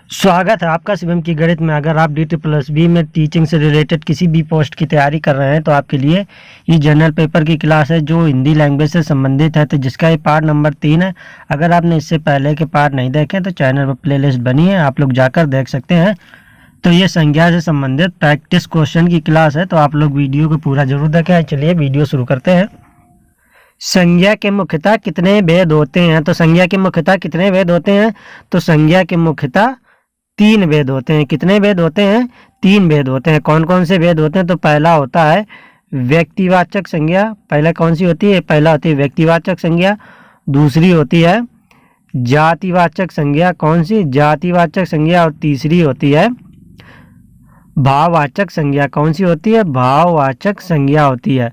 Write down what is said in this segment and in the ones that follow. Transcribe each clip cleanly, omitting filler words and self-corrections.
स्वागत है आपका शिवम की गणित में। अगर आप DT+B में टीचिंग से रिलेटेड किसी भी पोस्ट की तैयारी कर रहे हैं तो आपके लिए ये जनरल पेपर की क्लास है जो हिंदी लैंग्वेज से संबंधित है, तो जिसका ये पार्ट नंबर 3 है। अगर आपने इससे पहले के पार्ट नहीं देखे तो चैनल पर प्लेलिस्ट बनी है, आप लोग जाकर देख सकते हैं। तो ये संज्ञा से संबंधित प्रैक्टिस क्वेश्चन की क्लास है, तो आप लोग वीडियो को पूरा जरूर देखें। चलिए वीडियो शुरू करते हैं। संज्ञा के मुख्यतः कितने भेद होते हैं? तो संज्ञा के मुख्यतः कितने भेद होते हैं? तो संज्ञा के मुख्यतः 3 भेद होते हैं। कितने भेद होते हैं? 3 भेद होते हैं। कौन कौन से भेद होते हैं? तो पहला होता है व्यक्तिवाचक संज्ञा। पहला कौन सी होती है? पहला होती है व्यक्तिवाचक संज्ञा। दूसरी होती है जातिवाचक संज्ञा। कौन सी? जातिवाचक संज्ञा। और तीसरी होती है भाववाचक संज्ञा। कौन सी होती है? भाववाचक संज्ञा होती है।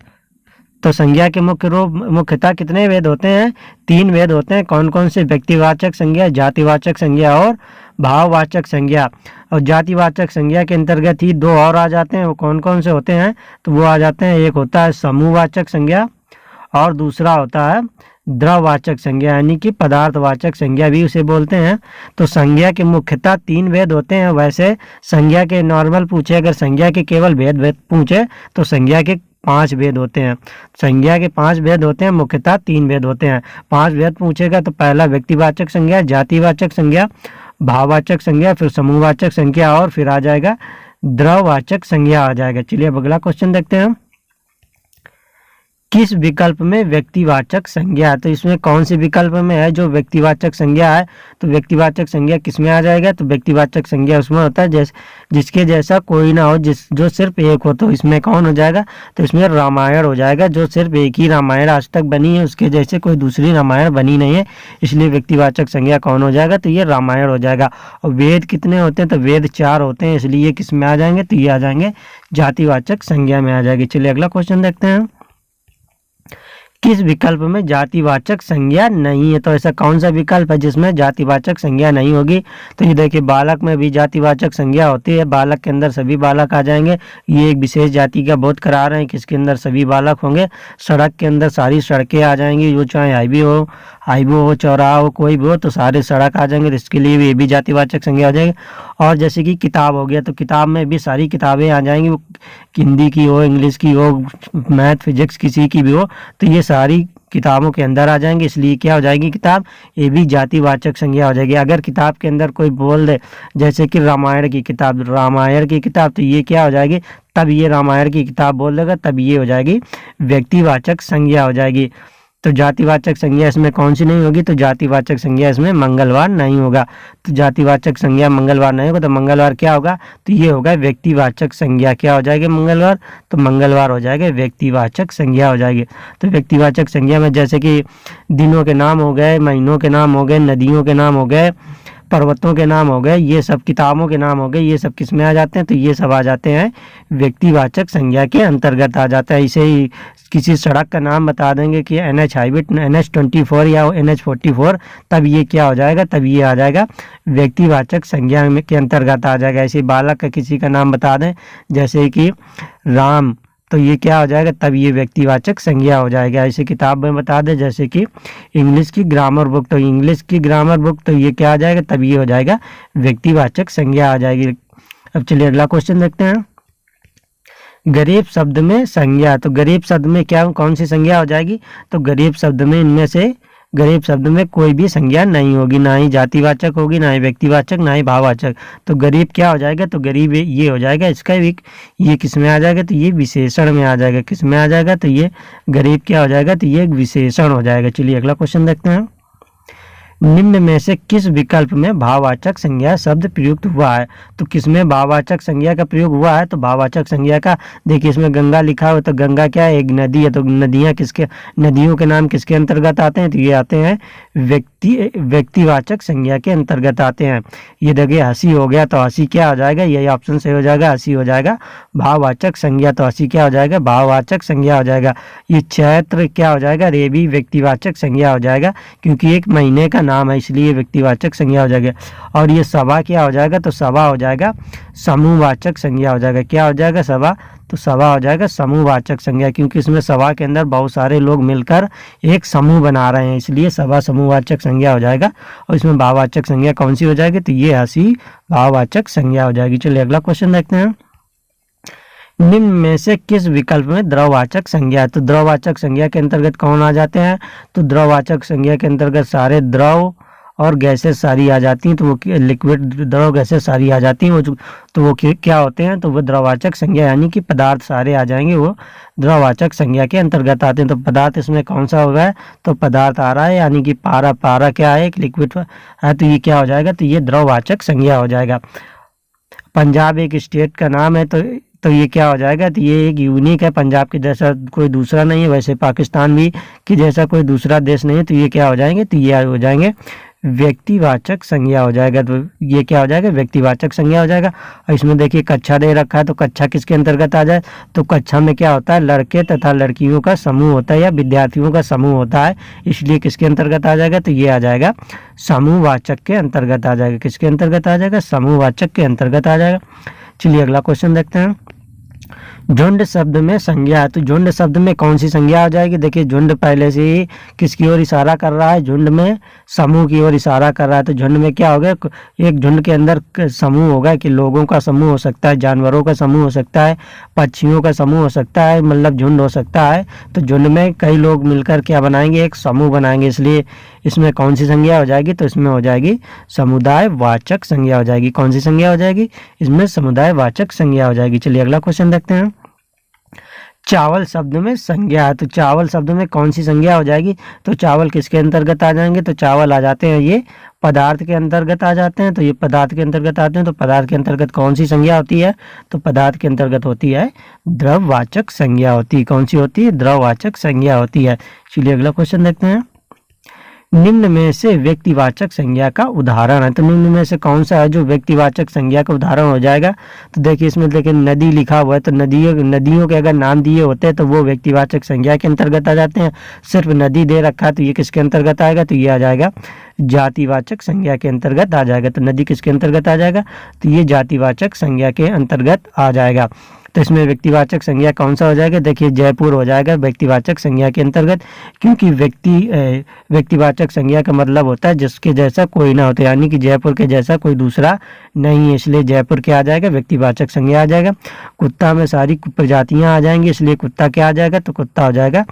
तो संज्ञा के मुख्यतः कितने भेद होते हैं? 3 भेद होते हैं। कौन कौन से? व्यक्तिवाचक संज्ञा, जातिवाचक संज्ञा और भाववाचक संज्ञा। और जातिवाचक संज्ञा के अंतर्गत ही 2 और आ जाते हैं। वो कौन कौन से होते हैं? तो वो आ जाते हैं, एक होता है समूहवाचक संज्ञा और दूसरा होता है द्रववाचक संज्ञा, यानी कि पदार्थवाचक संज्ञा भी उसे बोलते हैं। तो संज्ञा के मुख्यतः 3 भेद होते हैं। वैसे संज्ञा के नॉर्मल पूछे, अगर संज्ञा के केवल भेद पूछे तो संज्ञा के 5 भेद होते हैं। संज्ञा के 5 भेद होते हैं, मुख्यतः 3 भेद होते हैं। 5 भेद पूछेगा तो पहला व्यक्तिवाचक संज्ञा, जातिवाचक संज्ञा, भाववाचक संज्ञा, फिर समूहवाचक संज्ञा और फिर आ जाएगा द्रववाचक संज्ञा आ जाएगा। चलिए अब अगला क्वेश्चन देखते हैं। किस विकल्प में व्यक्तिवाचक संज्ञा है? तो इसमें कौन से विकल्प में है जो व्यक्तिवाचक संज्ञा है? तो व्यक्तिवाचक संज्ञा किस में आ जाएगा? तो व्यक्तिवाचक संज्ञा उसमें होता है जिसके जैसा कोई ना हो, जो सिर्फ एक हो। तो इसमें कौन हो जाएगा? तो इसमें रामायण हो जाएगा। जो सिर्फ एक ही रामायण आज तक बनी है, उसके जैसे कोई दूसरी रामायण बनी नहीं है, इसलिए व्यक्तिवाचक संज्ञा कौन हो जाएगा? तो ये रामायण हो जाएगा। और वेद कितने होते हैं? तो वेद 4 होते हैं, इसलिए ये किस में आ जाएंगे? तो ये आ जाएंगे जातिवाचक संज्ञा में आ जाएगी। चलिए अगला क्वेश्चन देखते हैं। किस विकल्प में जातिवाचक संज्ञा नहीं है? तो ऐसा कौन सा विकल्प है जिसमें जातिवाचक संज्ञा नहीं होगी? तो ये देखिए, बालक में भी जातिवाचक संज्ञा होती है। बालक के अंदर सभी बालक आ जाएंगे। ये एक विशेष जाति का बोध करा रहे हैं कि इसके अंदर सभी बालक होंगे। सड़क के अंदर सारी सड़कें आ जाएंगी, जो चाहे हाईवे हो, चौराहा हो, कोई भी हो, तो सारे सड़क आ जाएंगे। इसके लिए भी ये भी जातिवाचक संज्ञा हो जाएगी। और जैसे कि किताब हो गया, तो किताब में भी सारी किताबें आ जाएंगी, वो हिंदी की हो, इंग्लिश की हो, मैथ फिजिक्स किसी की भी हो, तो ये सारी किताबों के अंदर आ जाएंगे। इसलिए क्या हो जाएगी किताब? ये भी जातिवाचक संज्ञा हो जाएगी। अगर किताब के अंदर कोई बोल दे, जैसे कि रामायण की किताब, तो ये क्या हो जाएगी? तब ये रामायण की किताब बोल देगा, तब ये हो जाएगी व्यक्तिवाचक संज्ञा हो जाएगी। तो जातिवाचक संज्ञा इसमें कौन सी नहीं होगी? तो जातिवाचक संज्ञा इसमें मंगलवार नहीं होगा। तो जातिवाचक संज्ञा मंगलवार नहीं होगा, तो मंगलवार क्या होगा? तो ये होगा व्यक्तिवाचक संज्ञा। क्या हो जाएगी मंगलवार? तो मंगलवार हो जाएगा व्यक्तिवाचक संज्ञा हो जाएगी। तो व्यक्तिवाचक संज्ञा में जैसे कि दिनों के नाम हो गए, महीनों के नाम हो गए, नदियों के नाम हो गए, पर्वतों के नाम हो गए, ये सब किताबों के नाम हो गए, ये सब किस में आ जाते हैं? तो ये सब आ जाते हैं व्यक्तिवाचक संज्ञा के अंतर्गत आ जाता है। इसे ही किसी सड़क का नाम बता देंगे कि NH हाईवे, NH24 या NH44, तब ये क्या हो जाएगा? तब ये आ जाएगा व्यक्तिवाचक संज्ञा के अंतर्गत आ जाएगा। ऐसे बालक का किसी का नाम बता दें, जैसे कि राम, तो ये क्या हो जाएगा? तब ये व्यक्तिवाचक संज्ञा हो जाएगा। ऐसे किताब में बता दें, जैसे कि इंग्लिश की ग्रामर बुक, तो इंग्लिश की ग्रामर बुक, तो ये क्या आ जाएगा? तब ये हो जाएगा व्यक्तिवाचक संज्ञा आ जाएगी। अब चलिए अगला क्वेश्चन देखते हैं। गरीब शब्द में संज्ञा, तो गरीब शब्द में क्या कौन सी संज्ञा हो जाएगी? तो गरीब शब्द में इनमें से गरीब शब्द में कोई भी संज्ञा नहीं होगी, ना ही जातिवाचक होगी, ना ही व्यक्तिवाचक, ना ही भाववाचक। तो गरीब क्या हो जाएगा? तो गरीब ये हो जाएगा, इसका भी ये किस में आ जाएगा? तो ये विशेषण में आ जाएगा। किस में आ जाएगा? तो ये गरीब क्या हो जाएगा? तो ये एक विशेषण हो जाएगा। चलिए अगला क्वेश्चन देखते हैं। निम्न में से किस विकल्प में भाववाचक संज्ञा शब्द प्रयुक्त हुआ है? तो किसमें भाववाचक संज्ञा का प्रयोग हुआ है? तो भाववाचक संज्ञा का, देखिए इसमें गंगा लिखा हुआ, तो गंगा क्या है? एक नदी है। तो नदियों के नाम किसके अंतर्गत आते हैं? तो ये आते हैं व्यक्तिवाचक संज्ञा के अंतर्गत आते हैं। ये देखिए हंसी हो गया, तो हंसी क्या हो जाएगा? यही ऑप्शन सही हो जाएगा, हंसी हो जाएगा भाववाचक संज्ञा। तो हंसी क्या हो जाएगा? भाववाचक संज्ञा हो जाएगा। ये चैत्र क्या हो जाएगा? ये भी व्यक्तिवाचक संज्ञा हो जाएगा, क्योंकि एक महीने का नाम है, इसलिए व्यक्तिवाचक संज्ञा हो जाएगा। और ये सभा क्या हो जाएगा, तो सभा हो जाएगा समूहवाचक संज्ञा हो जाएगा। क्या हो जाएगा, सभा, तो सभा हो जाएगा समूहवाचक संज्ञा, क्योंकि इसमें सभा के अंदर बहुत सारे लोग मिलकर एक समूह बना रहे हैं, इसलिए सभा समूहवाचक संज्ञा हो जाएगा। और इसमें भाववाचक संज्ञा कौन सी हो जाएगी, तो ये हंसी भाववाचक संज्ञा हो जाएगी। चलिए अगला क्वेश्चन देखते हैं। निम्न में से किस विकल्प में द्रववाचक संज्ञा है, तो द्रववाचक संज्ञा के अंतर्गत कौन आ जाते हैं, तो द्रववाचक संज्ञा के अंतर्गत सारे द्रव और गैसेस सारी आ जाती हैं, तो वो लिक्विड द्रव गैसेस सारी आ जाती हैं, वो क्या होते हैं, तो वो द्रववाचक संज्ञा यानी कि पदार्थ सारे आ जाएंगे, वो द्रववाचक संज्ञा के अंतर्गत आते हैं। तो पदार्थ इसमें कौन सा होगा, तो पदार्थ आ रहा है यानी कि पारा क्या है, एक लिक्विड है, तो ये क्या हो जाएगा, तो ये द्रववाचक संज्ञा हो जाएगा। पंजाब एक स्टेट का नाम है, तो ये क्या हो जाएगा, तो ये एक यूनिक है, पंजाब के जैसा कोई दूसरा नहीं है, वैसे पाकिस्तान भी कि जैसा कोई दूसरा देश नहीं है, तो ये क्या हो जाएंगे, तो ये हो जाएंगे व्यक्तिवाचक संज्ञा हो जाएगा। तो ये क्या हो जाएगा, व्यक्तिवाचक संज्ञा हो जाएगा। और इसमें देखिए कक्षा दे रखा है, तो कक्षा किसके अंतर्गत आ जाए, तो कक्षा में क्या होता है, लड़के तथा लड़कियों का समूह होता है या विद्यार्थियों का समूह होता है, इसलिए किसके अंतर्गत आ जाएगा, तो ये आ जाएगा समूहवाचक के अंतर्गत आ जाएगा। किसके अंतर्गत आ जाएगा, समूहवाचक के अंतर्गत आ जाएगा। चलिए अगला क्वेश्चन देखते हैं। झुंड शब्द में संज्ञा है, तो झुंड शब्द में कौन सी संज्ञा आ जाएगी, देखिए झुंड पहले से ही किसकी ओर इशारा कर रहा है, झुंड में समूह की ओर इशारा कर रहा है। तो झुंड में क्या होगा, एक झुंड के अंदर समूह होगा कि लोगों का समूह हो सकता है, जानवरों का समूह हो सकता है, पक्षियों का समूह हो सकता है, मतलब झुंड हो सकता है। तो झुंड में कई लोग मिलकर क्या बनाएंगे, एक समूह बनाएंगे, इसलिए इसमें कौन सी संज्ञा हो जाएगी, तो इसमें हो जाएगी समुदायवाचक संज्ञा हो जाएगी। कौन सी संज्ञा हो जाएगी, इसमें समुदायवाचक संज्ञा हो जाएगी। चलिए अगला क्वेश्चन देखते हैं। चावल शब्द में संज्ञा है, तो चावल शब्द में कौन सी संज्ञा हो जाएगी, तो चावल किसके अंतर्गत आ जाएंगे, तो चावल आ जाते हैं ये पदार्थ के अंतर्गत आ जाते हैं। तो ये पदार्थ के अंतर्गत आते हैं, तो पदार्थ के अंतर्गत कौन सी संज्ञा होती है, तो पदार्थ के अंतर्गत होती है द्रववाचक संज्ञा होती है। कौन सी होती है, द्रववाचक संज्ञा होती है। चलिए अगला क्वेश्चन देखते हैं। निम्न में से व्यक्तिवाचक संज्ञा का उदाहरण है, तो निम्न में से कौन सा है जो व्यक्तिवाचक संज्ञा का उदाहरण हो जाएगा, तो देखिए इसमें देखिए नदी लिखा हुआ है, तो नदियों के अगर नाम दिए होते हैं तो वो व्यक्तिवाचक संज्ञा के अंतर्गत आ जाते हैं। सिर्फ नदी दे रखा है तो ये किसके अंतर्गत आएगा, तो ये आ जाएगा जातिवाचक संज्ञा के अंतर्गत आ जाएगा। तो नदी किसके अंतर्गत आ जाएगा, तो ये जातिवाचक संज्ञा के अंतर्गत आ जाएगा। तो इसमें व्यक्तिवाचक संज्ञा कौन सा हो जाएगा, देखिए जयपुर हो जाएगा व्यक्तिवाचक संज्ञा के अंतर्गत, क्योंकि व्यक्तिवाचक संज्ञा का मतलब होता है जिसके जैसा कोई ना होता, यानी कि जयपुर के जैसा कोई दूसरा नहीं है, इसलिए जयपुर क्या आ जाएगा, व्यक्तिवाचक संज्ञा आ जाएगा। कुत्ता में सारी प्रजातियां आ जाएंगी, इसलिए कुत्ता क्या आ जाएगा, तो कुत्ता हो जाएगा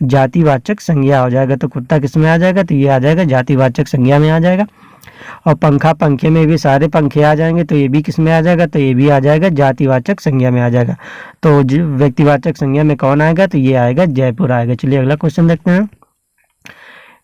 जातिवाचक संज्ञा हो जाएगा। तो कुत्ता किस में आ जाएगा, तो ये आ जाएगा जातिवाचक संज्ञा में आ जाएगा। और पंखा, पंखे में भी सारे पंखे आ जाएंगे, तो ये भी किस में आ जाएगा, तो ये भी आ जाएगा जातिवाचक संज्ञा में आ जाएगा। तो व्यक्तिवाचक संज्ञा में कौन आएगा, तो ये आएगा जयपुर आएगा। चलिए अगला क्वेश्चन देखते हैं।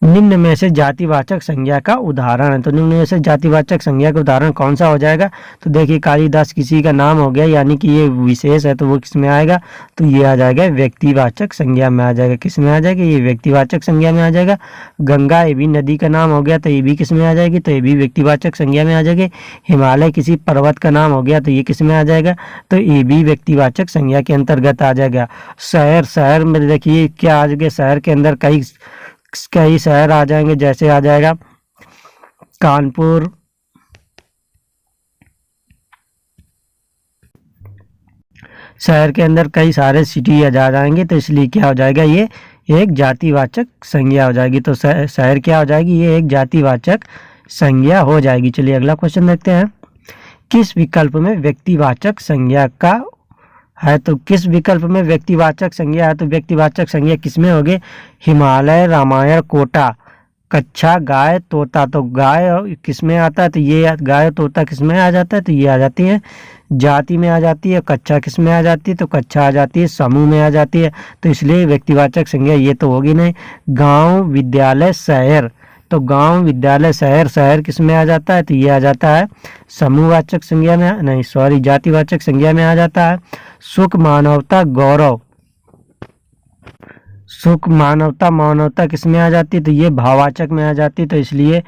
निम्न में से जातिवाचक संज्ञा का उदाहरण है, तो निम्न में से जातिवाचक संज्ञा का उदाहरण कौन सा हो जाएगा, तो देखिए कालिदास किसी का नाम हो गया, यानी कि ये विशेष है, तो वो किस में आएगा, तो ये आ जाएगा व्यक्तिवाचक संज्ञा में आ जाएगा। किस में आ जाएगा, ये व्यक्तिवाचक संज्ञा में आ जाएगा। गंगा ये भी नदी का नाम हो गया, तो ये भी किस में आ जाएगी, तो ये भी व्यक्तिवाचक संज्ञा में आ जाएगी। हिमालय किसी पर्वत का नाम हो गया, तो ये किस में आ जाएगा, तो ये भी व्यक्तिवाचक संज्ञा के अंतर्गत आ जाएगा। शहर में देखिए क्या आ जाएगा, शहर के अंदर कई शहर आ जाएंगे, जैसे आ जाएगा कानपुर, शहर के अंदर कई सारे सिटी आ जाएंगे, तो इसलिए क्या हो जाएगा, ये एक जातिवाचक संज्ञा हो जाएगी। तो शहर क्या हो जाएगी, ये एक जातिवाचक संज्ञा हो जाएगी। चलिए अगला क्वेश्चन देखते हैं। किस विकल्प में व्यक्तिवाचक संज्ञा का है, तो किस विकल्प में व्यक्तिवाचक संज्ञा है, तो व्यक्तिवाचक संज्ञा किसमें होगी, हिमालय, रामायण, कोटा, कच्छा, गाय, तोता। तो गाय किसमें आता है, तो ये गाय तोता किसमें आ जाता है, तो ये आ जाती है जाति में आ जाती है। कच्छा किसमें आ जाती है, तो कच्छा आ जाती है समूह में आ जाती है, तो इसलिए व्यक्तिवाचक संज्ञा ये तो होगी नहीं। गांव, विद्यालय, शहर, तो गांव, विद्यालय, शहर किस में आ जाता है, तो ये आ जाता है समूहवाचक संज्ञा में, नहीं सॉरी जातिवाचक संज्ञा में आ जाता है। सुख, मानवता, गौरव, सुख, मानवता किस में आ जाती है, तो ये भाववाचक में आ जाती है, तो इसलिए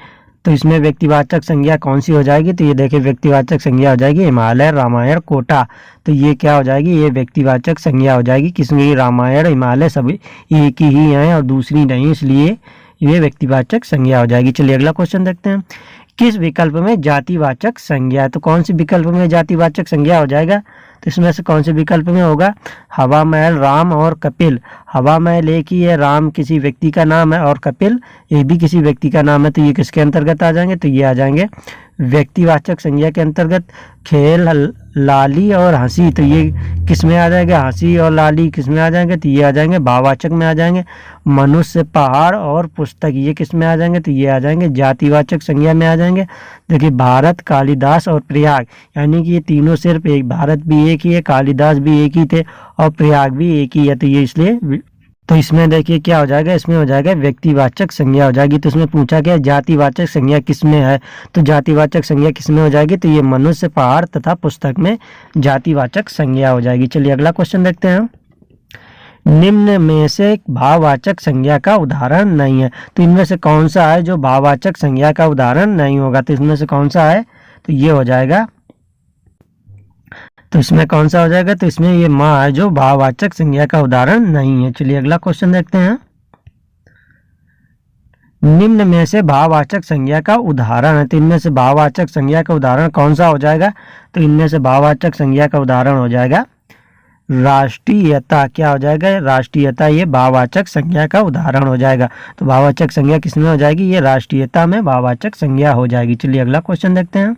तो इसमें व्यक्तिवाचक संज्ञा कौन सी हो जाएगी, तो ये देखिए व्यक्तिवाचक संज्ञा हो जाएगी हिमालय, रामायण, कोटा। तो ये क्या हो जाएगी, ये व्यक्तिवाचक संज्ञा हो जाएगी। किसमें, रामायण, हिमालय सभी एक ही हैं और दूसरी नहीं, इसलिए ये व्यक्तिवाचक संज्ञा हो जाएगी। चलिए अगला क्वेश्चन देखते हैं। किस विकल्प में जातिवाचक संज्ञा है? तो कौन सी विकल्प में जातिवाचक संज्ञा हो जाएगा? तो इसमें से कौन से विकल्प में होगा? हवा महल, राम और कपिल। हवा महल एक ही है, राम किसी व्यक्ति का नाम है और कपिल ये भी किसी व्यक्ति का नाम है, तो ये किसके अंतर्गत आ जाएंगे? तो ये आ जाएंगे व्यक्तिवाचक संज्ञा के अंतर्गत। खेल, लाली और हंसी, तो ये किस में आ जाएगा? हंसी और लाली किस में आ जाएंगे? तो ये आ जाएंगे भाववाचक में आ जाएंगे। मनुष्य, पहाड़ और पुस्तक ये किस में आ जाएंगे? तो ये आ जाएंगे जातिवाचक संज्ञा में आ जाएंगे। देखिए भारत, कालिदास और प्रयाग, यानी कि ये तीनों सिर्फ एक, भारत भी एक ही है, कालिदास भी एक ही थे और प्रयाग भी एक ही है, तो ये इसलिए, तो इसमें देखिए क्या हो जाएगा? इसमें हो जाएगा व्यक्तिवाचक संज्ञा हो जाएगी। तो इसमें पूछा गया जातिवाचक संज्ञा किसमें है? तो जातिवाचक संज्ञा किसमें हो जाएगी? तो ये मनुष्य, पहाड़ तथा पुस्तक में जातिवाचक संज्ञा हो जाएगी। चलिए अगला क्वेश्चन देखते हैं। निम्न में से भाववाचक संज्ञा का उदाहरण नहीं है, तो इनमें से कौन सा है जो भाववाचक संज्ञा का उदाहरण नहीं होगा? तो इसमें से कौन सा है? तो ये हो जाएगा, तो इसमें कौन सा हो जाएगा? तो इसमें ये माँ है जो भाववाचक संज्ञा का उदाहरण नहीं है। चलिए अगला क्वेश्चन देखते हैं। निम्न में से भाववाचक संज्ञा का उदाहरण है, तो इनमें से भाववाचक संज्ञा का उदाहरण कौन सा हो जाएगा? तो इनमें से भाववाचक संज्ञा का उदाहरण हो जाएगा राष्ट्रीयता। क्या हो जाएगा? राष्ट्रीयता ये भाववाचक संज्ञा का उदाहरण हो जाएगा। तो भाववाचक संज्ञा किसमें हो जाएगी? ये राष्ट्रीयता में भाववाचक संज्ञा हो जाएगी। चलिए अगला क्वेश्चन देखते हैं।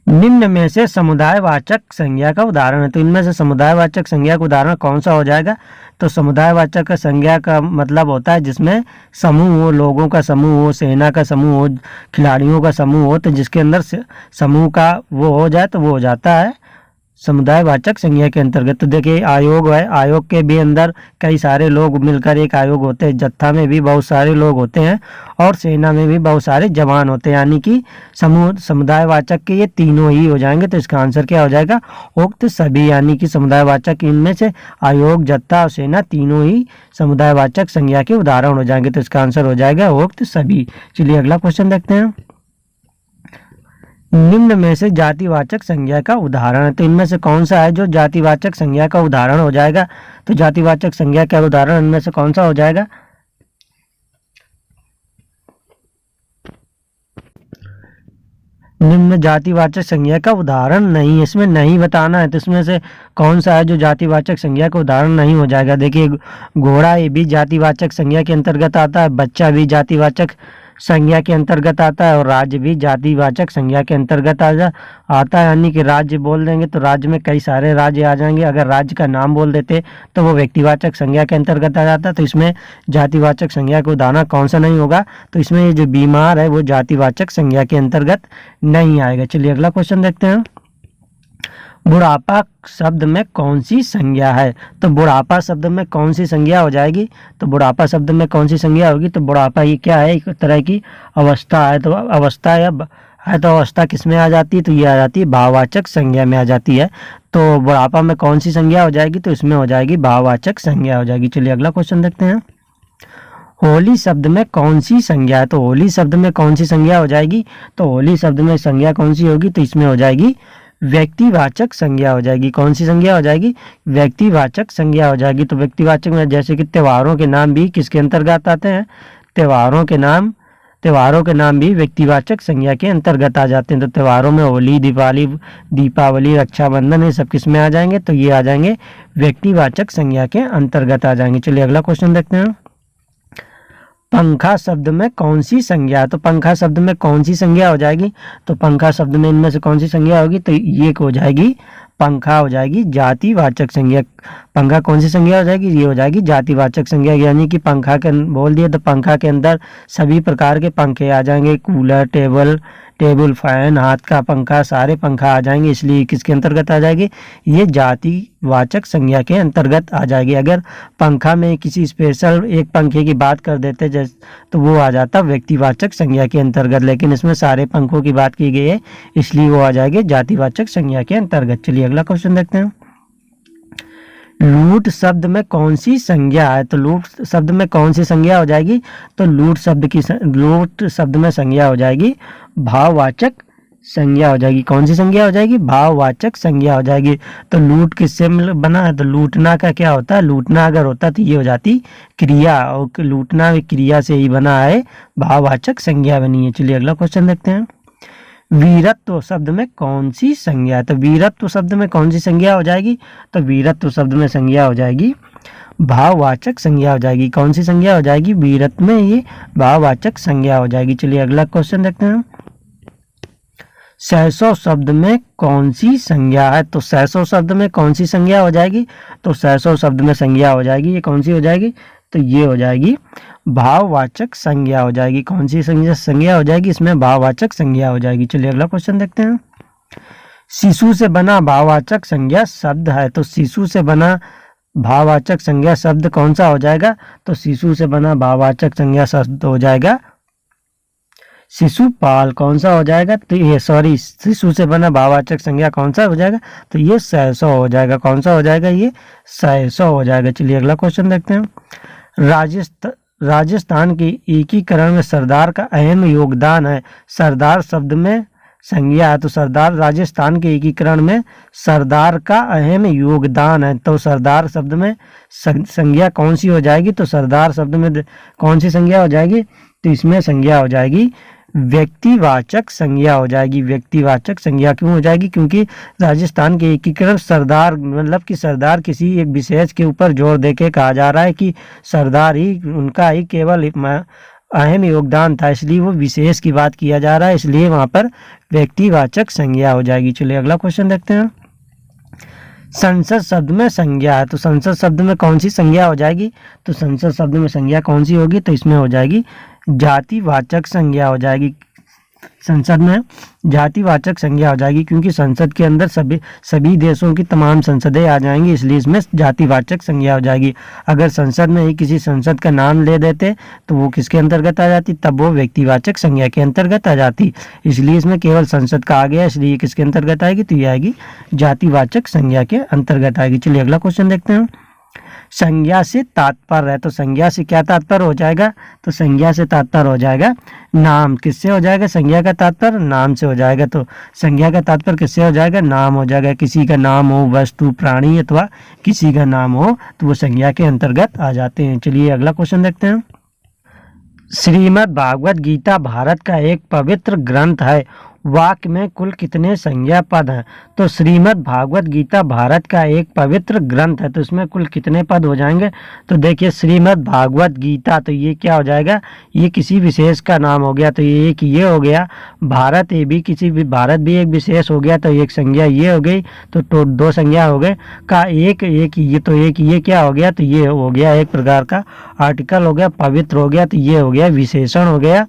निम्न में से समुदायवाचक संज्ञा का उदाहरण है, तो इनमें से समुदायवाचक संज्ञा का उदाहरण कौन सा हो जाएगा? तो समुदायवाचक संज्ञा का मतलब होता है जिसमें समूह हो, लोगों का समूह हो, सेना का समूह हो, खिलाड़ियों का समूह हो, तो जिसके अंदर समूह का वो हो जाए तो वो हो जाता है समुदायवाचक संज्ञा के अंतर्गत। तो देखिए आयोग है, आयोग के भी अंदर कई सारे लोग मिलकर एक आयोग होते हैं, जत्था में भी बहुत सारे लोग होते हैं और सेना में भी बहुत सारे जवान होते हैं, यानी कि समूह समुदायवाचक के ये तीनों ही हो जाएंगे। तो इसका आंसर क्या हो जाएगा? उक्त सभी, यानी कि समुदायवाचक इनमें से आयोग, जत्था और सेना तीनों ही समुदायवाचक संज्ञा के उदाहरण हो जाएंगे। तो इसका आंसर हो जाएगा उक्त सभी। चलिए अगला क्वेश्चन देखते हैं। निम्न में से जातिवाचक संज्ञा का उदाहरण है, तो इनमें से कौन सा है जो जातिवाचक संज्ञा का उदाहरण हो जाएगा? तो जातिवाचक संज्ञा का उदाहरण इनमें से कौन सा हो जाएगा? निम्न जातिवाचक संज्ञा का उदाहरण नहीं है, इसमें नहीं बताना है, तो इसमें से कौन सा है जो जातिवाचक संज्ञा का उदाहरण नहीं हो जाएगा? देखिए घोड़ा ये भी जातिवाचक संज्ञा के अंतर्गत आता है, बच्चा भी जातिवाचक संज्ञा के अंतर्गत आता है और राज्य भी जातिवाचक संज्ञा के अंतर्गत आता है, यानी कि राज्य बोल देंगे तो राज्य में कई सारे राज्य आ जाएंगे। अगर राज्य का नाम बोल देते तो वो व्यक्तिवाचक संज्ञा के अंतर्गत आ जाता। तो इसमें जातिवाचक संज्ञा का उदाहरण कौन सा नहीं होगा? तो इसमें ये जो बीमार है वो जातिवाचक संज्ञा के अंतर्गत नहीं आएगा। चलिए अगला क्वेश्चन देखते हैं। बुढ़ापा शब्द में कौन सी संज्ञा है? तो बुढ़ापा शब्द में कौन सी संज्ञा हो जाएगी? तो बुढ़ापा शब्द में कौन सी संज्ञा होगी? तो बुढ़ापा ये क्या है? एक तरह की अवस्था है, तो अवस्था है तो अवस्था किस में आ जाती है? तो ये आ जाती है भाववाचक संज्ञा में आ जाती है। तो बुढ़ापा में कौन सी संज्ञा हो जाएगी? तो इसमें हो जाएगी भाववाचक संज्ञा हो जाएगी। चलिए अगला क्वेश्चन देखते हैं। होली शब्द में कौन सी संज्ञा है? तो होली शब्द में कौन सी संज्ञा हो जाएगी? तो होली शब्द में संज्ञा कौन सी होगी? तो इसमें हो जाएगी व्यक्तिवाचक संज्ञा हो जाएगी। कौन सी संज्ञा हो जाएगी? व्यक्तिवाचक संज्ञा हो जाएगी। तो व्यक्तिवाचक में जैसे कि त्योहारों के नाम भी किसके अंतर्गत आते हैं? त्योहारों के नाम भी व्यक्तिवाचक संज्ञा के अंतर्गत आ जाते हैं। तो त्योहारों में होली, दीपावली, रक्षाबंधन ये सब किस में आ जाएंगे? तो ये आ जाएंगे व्यक्तिवाचक संज्ञा के अंतर्गत आ जाएंगे। चलिए अगला क्वेश्चन देखते हैं। पंखा शब्द में कौन सी संज्ञा? तो पंखा शब्द में कौन सी संज्ञा हो जाएगी? तो पंखा शब्द में इनमें से कौन सी संज्ञा होगी? तो ये हो जाएगी पंखा हो जाएगी जातिवाचक संज्ञा। पंखा कौन सी संज्ञा हो जाएगी? ये हो जाएगी जातिवाचक संज्ञा, यानी कि पंखा के बोल दिए तो पंखा के अंदर सभी प्रकार के पंखे आ जाएंगे, कूलर, टेबल फैन, हाथ का पंखा, सारे पंखा आ जाएंगे, इसलिए किसके अंतर्गत आ जाएगी? ये जातिवाचक संज्ञा के अंतर्गत आ जाएगी। अगर पंखा में किसी स्पेशल एक पंखे की बात कर देते जैसे तो वो आ जाता व्यक्तिवाचक संज्ञा के अंतर्गत, लेकिन इसमें सारे पंखों की बात की गई है इसलिए वो आ जाएगी जातिवाचक संज्ञा के अंतर्गत। चलिए अगला क्वेश्चन देखते हैं। लूट शब्द में कौन सी संज्ञा है? तो लूट शब्द में कौन सी संज्ञा हो जाएगी? तो लूट शब्द में संज्ञा हो जाएगी भाववाचक संज्ञा हो जाएगी। कौन सी संज्ञा हो जाएगी? भाववाचक संज्ञा हो जाएगी। तो लूट किससे बना है? तो लूटना का क्या होता है? लूटना अगर होता तो ये हो जाती क्रिया, और लूटना क्रिया से ही बना है, भाववाचक संज्ञा बनी है। चलिए अगला क्वेश्चन देखते हैं। वीरत्व शब्द में कौन सी संज्ञा है? तो वीरत्व शब्द में कौन सी संज्ञा हो जाएगी? तो वीरत्व शब्द में संज्ञा हो जाएगी भाववाचक संज्ञा हो जाएगी। कौन सी संज्ञा हो जाएगी? वीरत्व में ये भाववाचक संज्ञा हो जाएगी। चलिए अगला क्वेश्चन देखते हैं। सहसौ शब्द में कौन सी संज्ञा है? तो सहसौ शब्द में कौन सी संज्ञा हो जाएगी? तो सहसौ शब्द में संज्ञा हो जाएगी, ये कौन सी हो जाएगी? तो ये हो जाएगी भाववाचक संज्ञा हो जाएगी। कौन सी संज्ञा हो जाएगी? इसमें भाववाचक संज्ञा हो जाएगी। चलिए अगला क्वेश्चन देखते हैं। शिशु से बना भाववाचक संज्ञा शब्द है। तो शिशु से बना भाववाचक संज्ञा शब्द कौन सा हो जाएगा? तो शिशु से बना भाववाचक संज्ञा शब्द हो जाएगा शिशुपाल। कौन सा हो जाएगा? तो ये शिशु से बना भाववाचक संज्ञा कौन सा हो जाएगा? तो ये सहसौ हो जाएगा। कौन सा हो जाएगा? ये सहसौ हो जाएगा। चलिए अगला क्वेश्चन देखते हैं। राजस्थान के एकीकरण में सरदार का अहम योगदान है। सरदार शब्द में संज्ञा है, तो सरदार राजस्थान के एकीकरण में सरदार का अहम योगदान है। तो सरदार शब्द में संज्ञा कौन सी हो जाएगी? तो सरदार शब्द में कौन सी संज्ञा हो जाएगी? तो इसमें संज्ञा हो जाएगी व्यक्तिवाचक संज्ञा हो जाएगी। व्यक्तिवाचक संज्ञा क्यों हो जाएगी? क्योंकि राजस्थान के एकीकरण सरदार, मतलब कि सरदार किसी एक विशेष के ऊपर जोर देके कहा जा रहा है कि सरदार ही, उनका ही केवल अहम योगदान था, इसलिए वो विशेष की बात किया जा रहा है, इसलिए वहां पर व्यक्तिवाचक संज्ञा हो जाएगी। चलिए अगला क्वेश्चन देखते हैं। संसद शब्द में संज्ञा है। तो संसद शब्द में कौन सी संज्ञा हो जाएगी? तो संसद शब्द में संज्ञा कौन सी होगी? तो इसमें हो जाएगी जातिवाचक संज्ञा हो जाएगी। संसद में जातिवाचक संज्ञा हो जाएगी, क्योंकि संसद के अंदर सभी देशों की तमाम संसदें आ जाएंगी, इसलिए इसमें जातिवाचक संज्ञा हो जाएगी। अगर संसद में ही किसी संसद का नाम ले देते तो वो किसके अंतर्गत आ जाती? तब वो व्यक्तिवाचक संज्ञा के अंतर्गत आ जाती। इसलिए इसमें केवल संसद का आ गया, इसलिए किसके अंतर्गत आएगी? तो ये आएगी जातिवाचक संज्ञा के अंतर्गत आएगी। चलिए अगला क्वेश्चन देखते हैं। संज्ञा से तात्पर्य है। तो संज्ञा से क्या तात्पर्य हो जाएगा? तो संज्ञा से तात्पर्य हो जाएगा नाम। किससे हो जाएगा संज्ञा का तात्पर्य? नाम से हो जाएगा। तो संज्ञा का तात्पर्य किससे हो जाएगा? नाम हो जाएगा। किसी का नाम हो, वस्तु, प्राणी अथवा किसी का नाम हो, तो वो संज्ञा के अंतर्गत आ जाते हैं। चलिए अगला क्वेश्चन देखते हैं। श्रीमद् भागवत गीता भारत का एक पवित्र ग्रंथ है। वाक्य में कुल कितने संज्ञा पद हैं? तो श्रीमद् भागवत गीता भारत का एक पवित्र ग्रंथ है, तो इसमें कुल कितने पद हो जाएंगे? तो देखिए श्रीमद् भागवत गीता, तो ये क्या हो जाएगा? ये किसी विशेष का नाम हो गया, तो ये एक ये हो गया। भारत, ये भी किसी भी, भारत भी एक विशेष हो गया, तो एक संज्ञा ये हो गई, तो दो संज्ञा हो गए। का एक ये, तो एक ये क्या हो गया? तो ये हो गया एक प्रकार का आर्टिकल हो गया। पवित्र हो गया, तो ये हो गया विशेषण हो गया।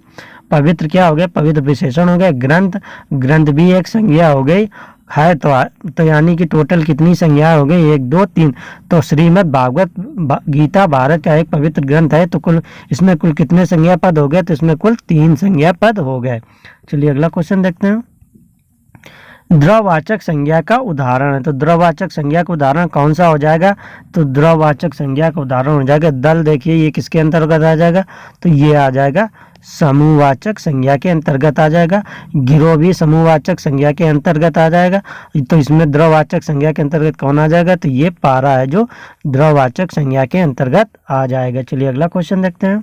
पवित्र क्या हो गया? पवित्र विशेषण हो गया। ग्रंथ भी एक संज्ञा हो गई है। तो यानी कि टोटल कितनी संज्ञा हो गई? 1 2 3। तो श्रीमद् भागवत गीता भारत का एक पवित्र ग्रंथ है, तो कुल इसमें कुल कितने संज्ञा पद हो गए? तो इसमें कुल 3 संज्ञा पद हो गए। चलिए अगला क्वेश्चन देखते हैं। द्रववाचक संज्ञा का उदाहरण है। तो द्रववाचक संज्ञा का उदाहरण कौन सा हो जाएगा? तो द्रववाचक संज्ञा का उदाहरण हो जाएगा दल। देखिए ये किसके अंतर्गत आ जाएगा? तो ये आ जाएगा समूहवाचक संज्ञा के अंतर्गत आ जाएगा। गिरोह भी समूहवाचक संज्ञा के अंतर्गत आ जाएगा। तो इसमें द्रववाचक संज्ञा के अंतर्गत कौन आ जाएगा? तो ये पारा है जो द्रववाचक संज्ञा के अंतर्गत आ जाएगा। चलिए अगला क्वेश्चन देखते हैं।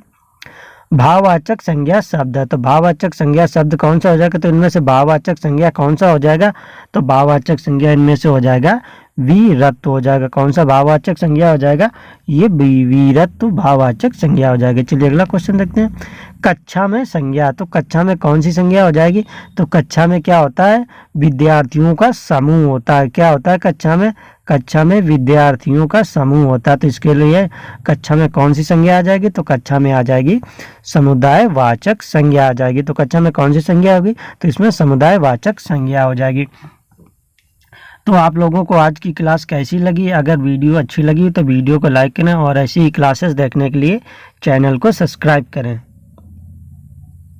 भाववाचक संज्ञा शब्द है। तो भाववाचक संज्ञा शब्द कौन सा हो जाएगा? तो इनमें से भाववाचक संज्ञा कौन सा हो जाएगा? तो भाववाचक संज्ञा इनमें से हो जाएगा वीरत्व हो जाएगा। कौन सा भाववाचक संज्ञा हो जाएगा? ये वीरत्व भाववाचक संज्ञा हो जाएगा। चलिए अगला क्वेश्चन देखते हैं। कक्षा में संज्ञा, तो कक्षा में कौन सी संज्ञा हो जाएगी? तो कक्षा में क्या होता है? विद्यार्थियों का समूह होता है। क्या होता है कक्षा में? कक्षा में विद्यार्थियों का समूह होता है। तो इसके लिए कक्षा में कौन सी संज्ञा आ जाएगी? तो कक्षा में आ जाएगी समुदायवाचक संज्ञा आ जाएगी। तो कक्षा में कौन सी संज्ञा होगी? तो इसमें समुदायवाचक संज्ञा हो जाएगी। तो आप लोगों को आज की क्लास कैसी लगी? अगर वीडियो अच्छी लगी तो वीडियो को लाइक करें और ऐसी ही क्लासेस देखने के लिए चैनल को सब्सक्राइब करें।